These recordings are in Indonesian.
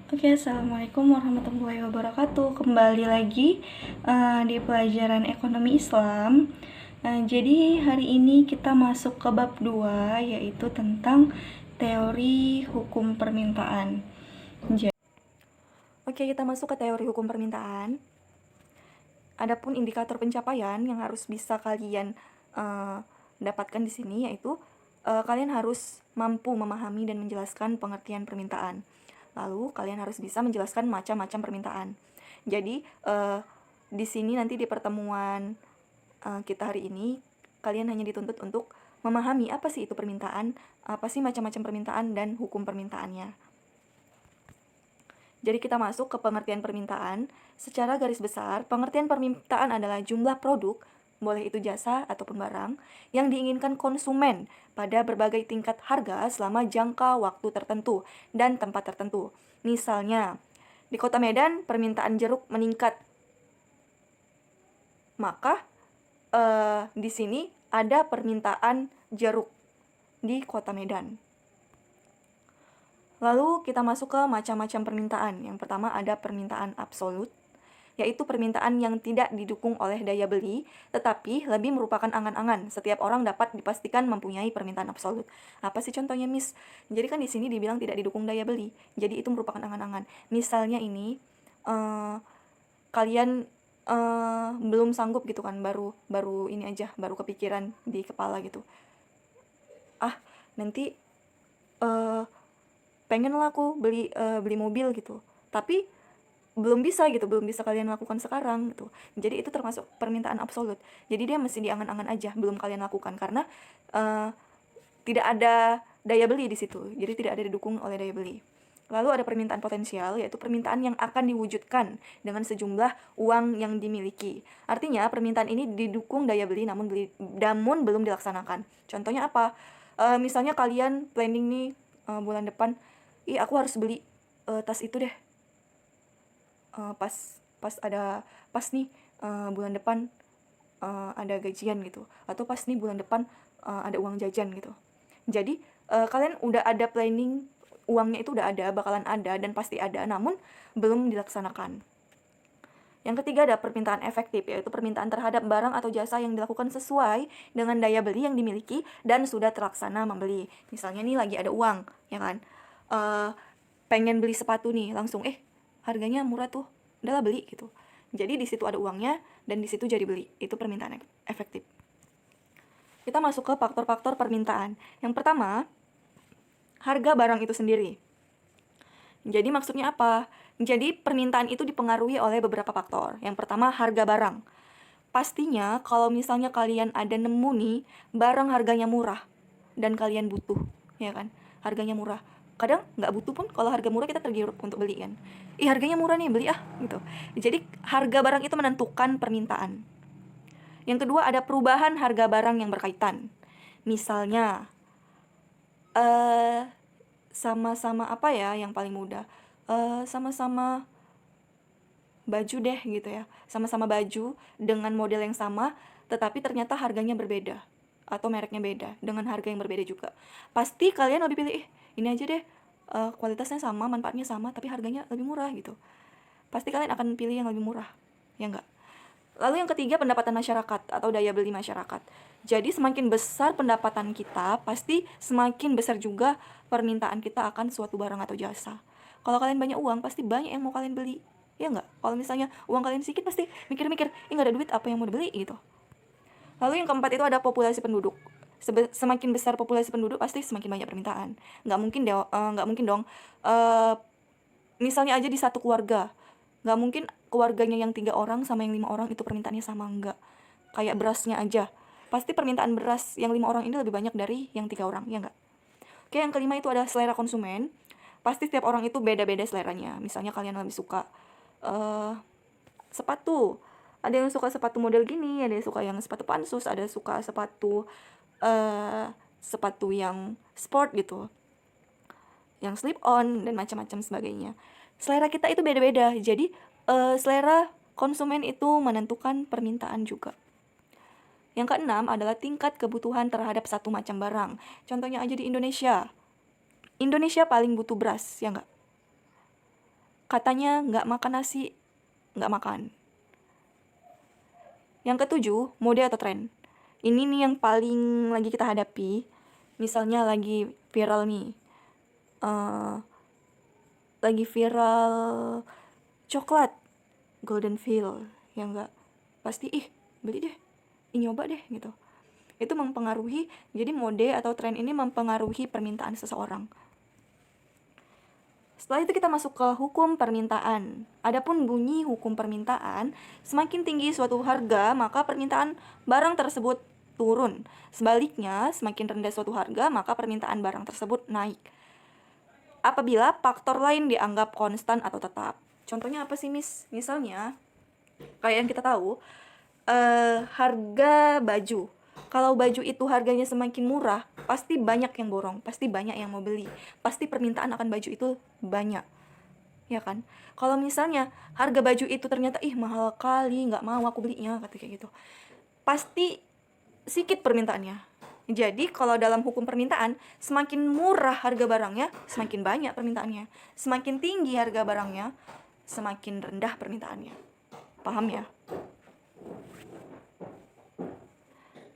Oke, Assalamualaikum warahmatullahi wabarakatuh. Kembali lagi di pelajaran ekonomi Islam. Jadi hari ini kita masuk ke bab 2, yaitu tentang teori hukum permintaan. Oke, kita masuk ke teori hukum permintaan. Adapun indikator pencapaian yang harus bisa kalian dapatkan di sini, yaitu kalian harus mampu memahami dan menjelaskan pengertian permintaan. Lalu kalian harus bisa menjelaskan macam-macam permintaan. Jadi di sini nanti di pertemuan kita hari ini, kalian hanya dituntut untuk memahami apa sih itu permintaan, apa sih macam-macam permintaan, dan hukum permintaannya. Jadi kita masuk ke pengertian permintaan. Secara garis besar, pengertian permintaan adalah jumlah produk, boleh itu jasa ataupun barang, yang diinginkan konsumen pada berbagai tingkat harga selama jangka waktu tertentu dan tempat tertentu. Misalnya, di Kota Medan permintaan jeruk meningkat. Maka di sini ada permintaan jeruk di Kota Medan. Lalu kita masuk ke macam-macam permintaan. Yang pertama ada permintaan absolut, yaitu permintaan yang tidak didukung oleh daya beli, tetapi lebih merupakan angan-angan. Setiap orang dapat dipastikan mempunyai permintaan absolut. Apa sih contohnya, Miss? Jadi kan di sini dibilang tidak didukung daya beli, jadi itu merupakan angan-angan. Misalnya ini, kalian belum sanggup gitu kan, baru ini aja, baru kepikiran di kepala gitu. Nanti pengen lah aku beli mobil gitu, tapi belum bisa kalian lakukan sekarang gitu. Jadi itu termasuk permintaan absolut. Jadi dia mesti diangan-angan aja, belum kalian lakukan karena tidak ada daya beli di situ. Jadi tidak ada didukung oleh daya beli. Lalu ada permintaan potensial, yaitu permintaan yang akan diwujudkan dengan sejumlah uang yang dimiliki. Artinya permintaan ini didukung daya beli namun belum dilaksanakan. Contohnya apa? Misalnya kalian planning nih bulan depan, aku harus beli tas itu deh. Pas nih bulan depan ada gajian gitu, atau pas nih bulan depan ada uang jajan gitu. Jadi kalian udah ada planning, uangnya itu udah ada, bakalan ada dan pasti ada, namun belum dilaksanakan. Yang ketiga ada permintaan efektif, yaitu permintaan terhadap barang atau jasa yang dilakukan sesuai dengan daya beli yang dimiliki dan sudah terlaksana membeli. Misalnya nih lagi ada uang, ya kan? Pengen beli sepatu nih, langsung harganya murah tuh, udahlah beli gitu. Jadi di situ ada uangnya dan di situ jadi beli. Itu permintaan efektif. Kita masuk ke faktor-faktor permintaan. Yang pertama, harga barang itu sendiri. Jadi maksudnya apa? Jadi permintaan itu dipengaruhi oleh beberapa faktor. Yang pertama, harga barang. Pastinya kalau misalnya kalian ada nemu nih barang harganya murah dan kalian butuh, ya kan? Harganya murah. Kadang nggak butuh pun, kalau harga murah kita tergiur untuk beli kan. Harganya murah nih, beli gitu. Jadi harga barang itu menentukan permintaan. Yang kedua ada perubahan harga barang yang berkaitan. Misalnya sama-sama apa ya yang paling mudah? Sama-sama baju deh gitu ya. Sama-sama baju dengan model yang sama, tetapi ternyata harganya berbeda atau mereknya beda dengan harga yang berbeda juga. Pasti kalian lebih pilih ini aja deh, kualitasnya sama, manfaatnya sama, tapi harganya lebih murah gitu. Pasti kalian akan pilih yang lebih murah, ya enggak? Lalu yang ketiga, pendapatan masyarakat atau daya beli masyarakat. Jadi semakin besar pendapatan kita, pasti semakin besar juga permintaan kita akan suatu barang atau jasa. Kalau kalian banyak uang, pasti banyak yang mau kalian beli, ya enggak? Kalau misalnya uang kalian sedikit, pasti mikir-mikir, nggak ada duit, apa yang mau dibeli gitu. Lalu yang keempat itu ada populasi penduduk. Semakin besar populasi penduduk, pasti semakin banyak permintaan. Nggak mungkin dong. Misalnya aja di satu keluarga, nggak mungkin keluarganya yang 3 orang sama yang 5 orang itu permintaannya sama, enggak. Kayak berasnya aja, pasti permintaan beras yang 5 orang ini lebih banyak dari yang 3 orang, ya enggak? Oke, yang kelima itu ada selera konsumen. Pasti setiap orang itu beda-beda seleranya. Misalnya kalian lebih suka sepatu, ada yang suka sepatu model gini, ada yang suka yang sepatu pansus, ada yang suka sepatu yang sport gitu, yang slip on dan macam-macam sebagainya. Selera kita itu beda-beda. Jadi selera konsumen itu menentukan permintaan juga. Yang keenam adalah tingkat kebutuhan terhadap satu macam barang. Contohnya aja di Indonesia. Indonesia paling butuh beras, ya enggak? katanya nggak makan nasi, nggak makan. Yang ketujuh, mode atau tren. Ini nih yang paling lagi kita hadapi. Misalnya lagi viral nih, lagi viral coklat Golden Feel, ya enggak, pasti beli deh, nyoba deh gitu. Itu mempengaruhi, jadi mode atau tren ini mempengaruhi permintaan seseorang. Setelah itu kita masuk ke hukum permintaan. Adapun bunyi hukum permintaan, semakin tinggi suatu harga, maka permintaan barang tersebut turun. Sebaliknya, semakin rendah suatu harga, maka permintaan barang tersebut naik. Apabila faktor lain dianggap konstan atau tetap. Contohnya apa sih, Miss? Misalnya, kayak yang kita tahu, harga baju. Kalau baju itu harganya semakin murah, pasti banyak yang borong, pasti banyak yang mau beli, pasti permintaan akan baju itu banyak, ya kan? Kalau misalnya harga baju itu ternyata mahal kali, nggak mau aku belinya, kata kayak gitu, pasti sedikit permintaannya. Jadi kalau dalam hukum permintaan, semakin murah harga barangnya, semakin banyak permintaannya. Semakin tinggi harga barangnya, semakin rendah permintaannya. Paham ya?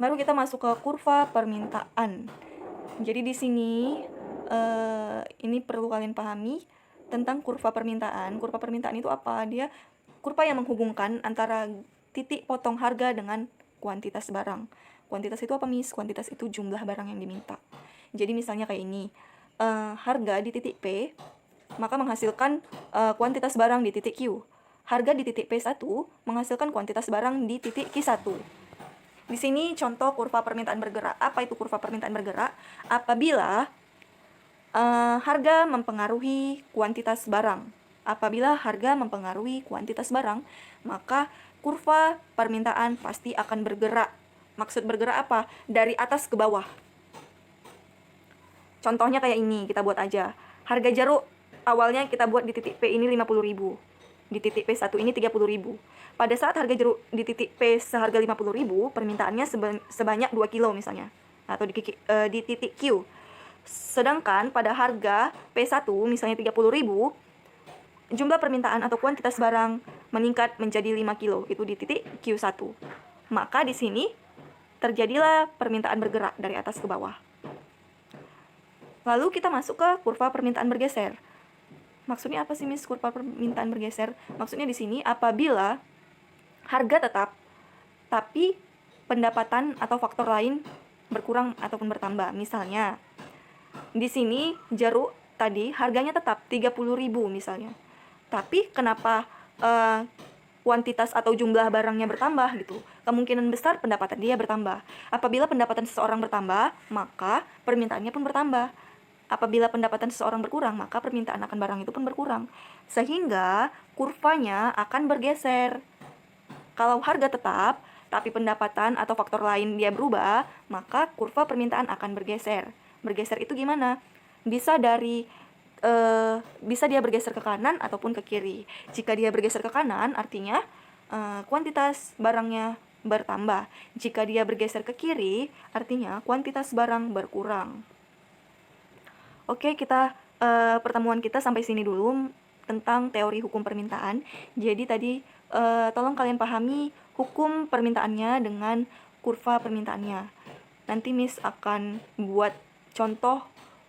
Baru kita masuk ke kurva permintaan. Jadi di sini ini perlu kalian pahami tentang kurva permintaan. Kurva permintaan itu apa? Dia kurva yang menghubungkan antara titik potong harga dengan kuantitas barang. Kuantitas itu apa, Miss? Kuantitas itu jumlah barang yang diminta. Jadi misalnya kayak ini, harga di titik P, maka menghasilkan kuantitas barang di titik Q. Harga di titik P1 menghasilkan kuantitas barang di titik Q1. Di sini contoh kurva permintaan bergerak. Apa itu kurva permintaan bergerak? Apabila harga mempengaruhi kuantitas barang. Apabila harga mempengaruhi kuantitas barang, maka kurva permintaan pasti akan bergerak. Maksud bergerak apa? Dari atas ke bawah. Contohnya kayak ini, kita buat aja. Harga jeruk awalnya kita buat di titik P ini 50.000. Di titik P1 ini 30.000. Pada saat harga jeruk di titik P seharga 50.000, permintaannya sebanyak 2 kilo misalnya, atau di titik Q. Sedangkan pada harga P1 misalnya 30.000, jumlah permintaan atau kuantitas barang meningkat menjadi 5 kilo, itu di titik Q1. Maka di sini terjadilah permintaan bergerak dari atas ke bawah. Lalu kita masuk ke kurva permintaan bergeser. Maksudnya apa sih, Miss, kurva permintaan bergeser? Maksudnya di sini apabila harga tetap, tapi pendapatan atau faktor lain berkurang ataupun bertambah. Misalnya, di sini jeruk tadi harganya tetap 30.000 misalnya. Tapi kenapa kuantitas atau jumlah barangnya bertambah gitu? Kemungkinan besar pendapatan dia bertambah. Apabila pendapatan seseorang bertambah, maka permintaannya pun bertambah. Apabila pendapatan seseorang berkurang, maka permintaan akan barang itu pun berkurang. Sehingga kurvanya akan bergeser. Kalau harga tetap, tapi pendapatan atau faktor lain dia berubah, maka kurva permintaan akan bergeser. Bergeser itu gimana? Bisa dia bergeser ke kanan ataupun ke kiri. Jika dia bergeser ke kanan, artinya kuantitas barangnya bertambah. Jika dia bergeser ke kiri, artinya kuantitas barang berkurang. Oke, kita pertemuan kita sampai sini dulu tentang teori hukum permintaan. Jadi tadi tolong kalian pahami hukum permintaannya dengan kurva permintaannya. Nanti Miss akan buat contoh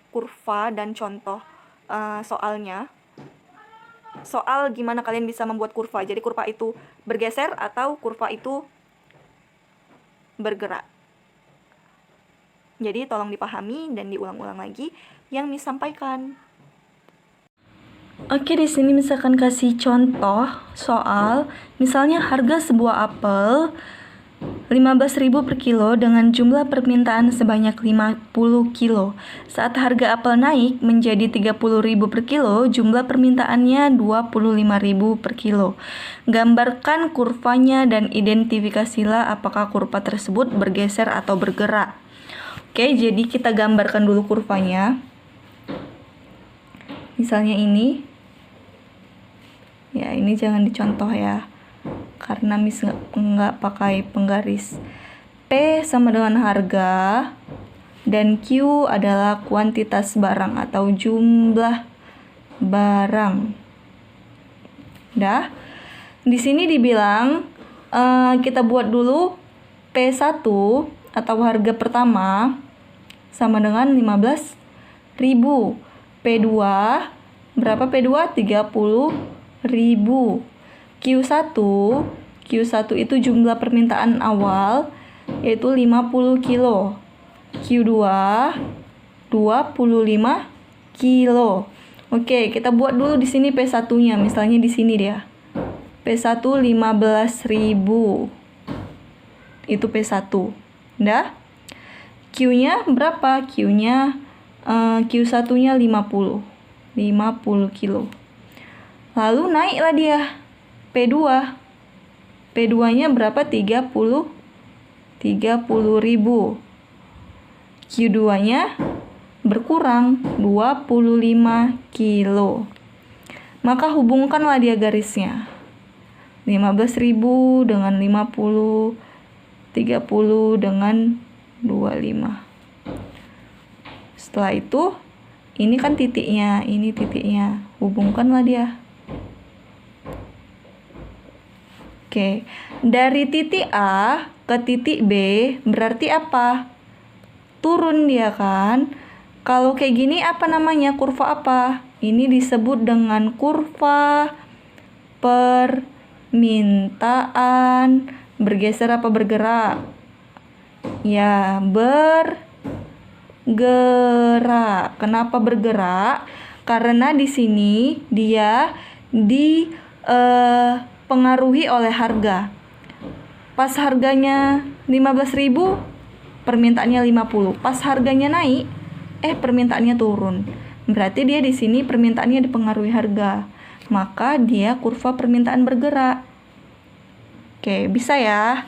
kurva dan contoh soalnya. Soal gimana kalian bisa membuat kurva. Jadi kurva itu bergeser atau kurva itu bergerak. Jadi tolong dipahami dan diulang-ulang lagi yang Miss sampaikan. Oke, di sini misalkan kasih contoh soal, misalnya harga sebuah apel 15.000 per kilo dengan jumlah permintaan sebanyak 50 kilo. Saat harga apel naik menjadi 30.000 per kilo, jumlah permintaannya 25.000 per kilo. Gambarkan kurvanya dan identifikasilah apakah kurva tersebut bergeser atau bergerak. Oke, jadi kita gambarkan dulu kurvanya. Misalnya ini. Ya, ini jangan dicontoh ya. Karena Miss nggak pakai penggaris. P sama dengan harga dan Q adalah kuantitas barang atau jumlah barang. Dah. Di sini dibilang kita buat dulu P1 atau harga pertama sama dengan 15.000. P2 berapa P2? 30.000. Q1 itu jumlah permintaan awal yaitu 50 kilo. Q2 25 kilo. Oke, kita buat dulu di sini P1-nya. Misalnya di sini dia. P1 15.000. Itu P1. Dah? Q-nya berapa? Q-nya Q1-nya 50 kilo. Lalu naiklah dia P2. P2-nya berapa? 30.000. Q2-nya berkurang 25 kilo. Maka hubungkanlah dia garisnya. 15.000 dengan 50, 30 dengan 25. Setelah itu, ini kan titiknya, ini titiknya. Hubungkanlah dia. Oke, dari titik A ke titik B berarti apa? Turun dia kan? Kalau kayak gini apa namanya? Kurva apa? Ini disebut dengan kurva permintaan. Bergeser apa bergerak? Ya, bergerak. Kenapa bergerak? Karena di sini dia dipengaruhi oleh harga. Pas harganya 15.000, permintaannya 50. Pas harganya naik, permintaannya turun. Berarti dia di sini permintaannya dipengaruhi harga. Maka dia kurva permintaan bergerak. Oke, bisa ya?